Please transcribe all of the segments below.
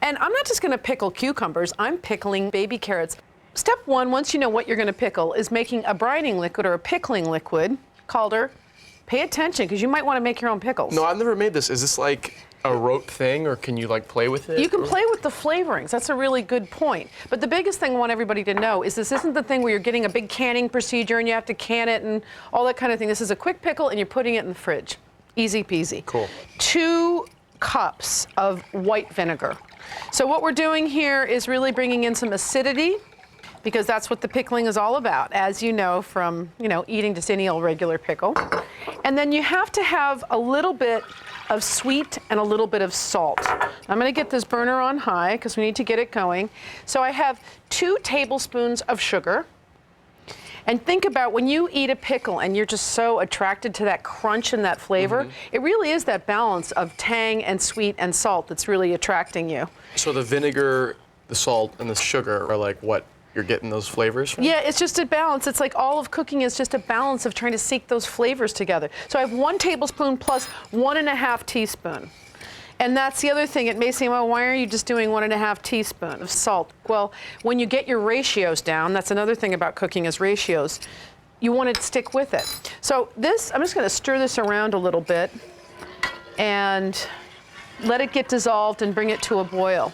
And I'm not just gonna pickle cucumbers, I'm pickling baby carrots. Step one, once you know what you're gonna pickle, is making a brining liquid or a pickling liquid. Calder, pay attention, because you might wanna make your own pickles. No, I've never made this. Is this like a rote thing, or can you like play with it? You can play with the flavorings. That's a really good point. But the biggest thing I want everybody to know is this isn't the thing where you're getting a big canning procedure and you have to can it and all that kind of thing. This is a quick pickle and you're putting it in the fridge. Easy peasy. Cool. 2 cups of white vinegar. So what we're doing here is really bringing in some acidity, because that's what the pickling is all about, as you know from, eating just any old regular pickle. And then you have to have a little bit of sweet and a little bit of salt. I'm gonna get this burner on high because we need to get it going. So I have 2 tablespoons of sugar. And think about when you eat a pickle and you're just so attracted to that crunch and that flavor, it really is that balance of tang and sweet and salt that's really attracting you. So the vinegar, the salt, and the sugar are like what you're getting those flavors from? Yeah, it's just a balance. It's like all of cooking is just a balance of trying to seek those flavors together. So I have 1 tablespoon plus 1.5 teaspoon. And that's the other thing. It may seem, well, why are you just doing 1.5 teaspoon of salt? Well, when you get your ratios down, that's another thing about cooking is ratios. You want to stick with it. So this, I'm just going to stir this around a little bit and let it get dissolved and bring it to a boil.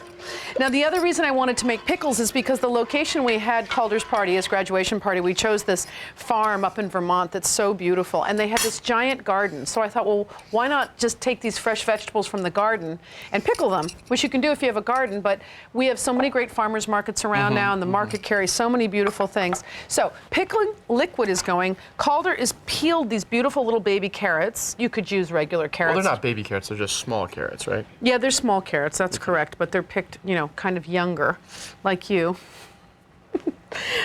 Now, the other reason I wanted to make pickles is because the location we had Calder's party, his graduation party, we chose this farm up in Vermont that's so beautiful, and they had this giant garden. So I thought, well, why not just take these fresh vegetables from the garden and pickle them, which you can do if you have a garden, but we have so many great farmers markets around now, and the market carries so many beautiful things. So pickling liquid is going. Calder is peeled these beautiful little baby carrots. You could use regular carrots. Well, they're not baby carrots, they're just small carrots, right? Yeah, they're small carrots, that's correct, but they're picked, kind of younger, like you.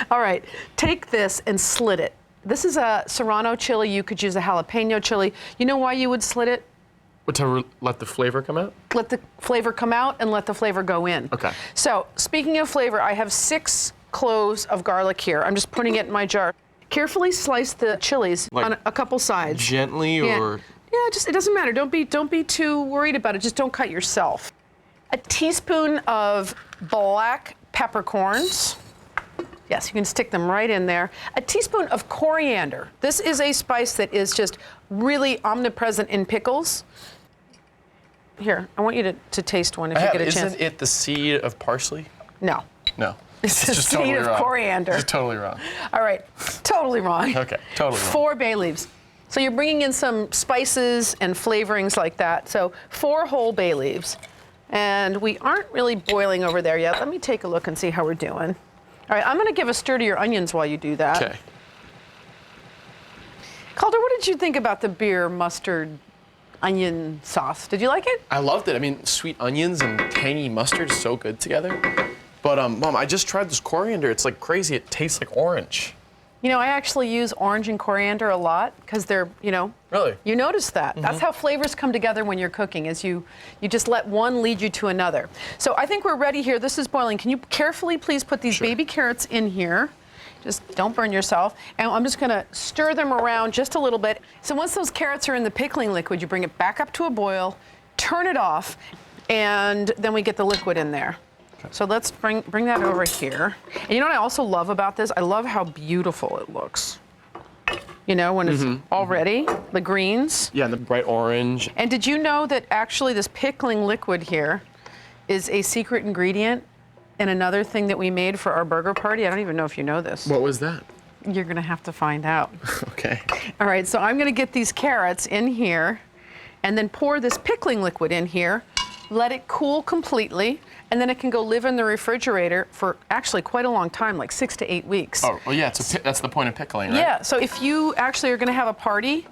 All right, take this and slit it. This is a Serrano chili. You could use a jalapeno chili. You know why you would slit it? To let the flavor come out? Let the flavor come out and let the flavor go in. Okay. So, speaking of flavor, I have 6 cloves of garlic here. I'm just putting it in my jar. Carefully slice the chilies on a couple sides. Gently or? Yeah, it doesn't matter. Don't be too worried about it. Just don't cut yourself. A teaspoon of black peppercorns. Yes, you can stick them right in there. A teaspoon of coriander. This is a spice that is just really omnipresent in pickles. Here, I want you to taste one if you get a chance. Isn't it the seed of parsley? No. No. It's the seed of coriander. It's totally wrong. All right, totally wrong. Okay, totally wrong. 4 bay leaves. So you're bringing in some spices and flavorings like that. So 4 whole bay leaves. And we aren't really boiling over there yet. Let me take a look and see how we're doing. All right, I'm gonna give a stir to your onions while you do that. Okay. Calder, what did you think about the beer mustard onion sauce? Did you like it? I loved it. I mean, sweet onions and tangy mustard is so good together. But Mom, I just tried this coriander. It's like crazy. It tastes like orange. I actually use orange and coriander a lot because they're, Really? You notice that. That's how flavors come together when you're cooking, is you just let one lead you to another. So I think we're ready here. This is boiling. Can you carefully please put these baby carrots in here? Just don't burn yourself. And I'm just gonna stir them around just a little bit. So once those carrots are in the pickling liquid, you bring it back up to a boil, turn it off, and then we get the liquid in there. So let's bring that over here. And you know what I also love about this? I love how beautiful it looks. When it's already, the greens. Yeah, and the bright orange. And did you know that actually this pickling liquid here is a secret ingredient in another thing that we made for our burger party? I don't even know if you know this. What was that? You're gonna have to find out. Okay. All right, so I'm gonna get these carrots in here and then pour this pickling liquid in here, let it cool completely, and then it can go live in the refrigerator for actually quite a long time, like 6 to 8 weeks. Oh, well, yeah, that's the point of pickling, right? Yeah, so if you actually are gonna have a party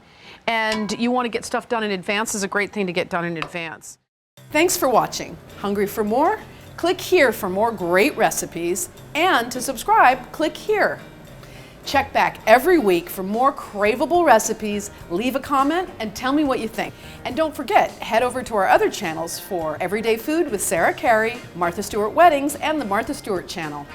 and you wanna get stuff done in advance, this is a great thing to get done in advance. Thanks for watching. Hungry for more? Click here for more great recipes, and to subscribe, click here. Check back every week for more craveable recipes, leave a comment, and tell me what you think. And don't forget, head over to our other channels for Everyday Food with Sarah Carey, Martha Stewart Weddings, and the Martha Stewart Channel.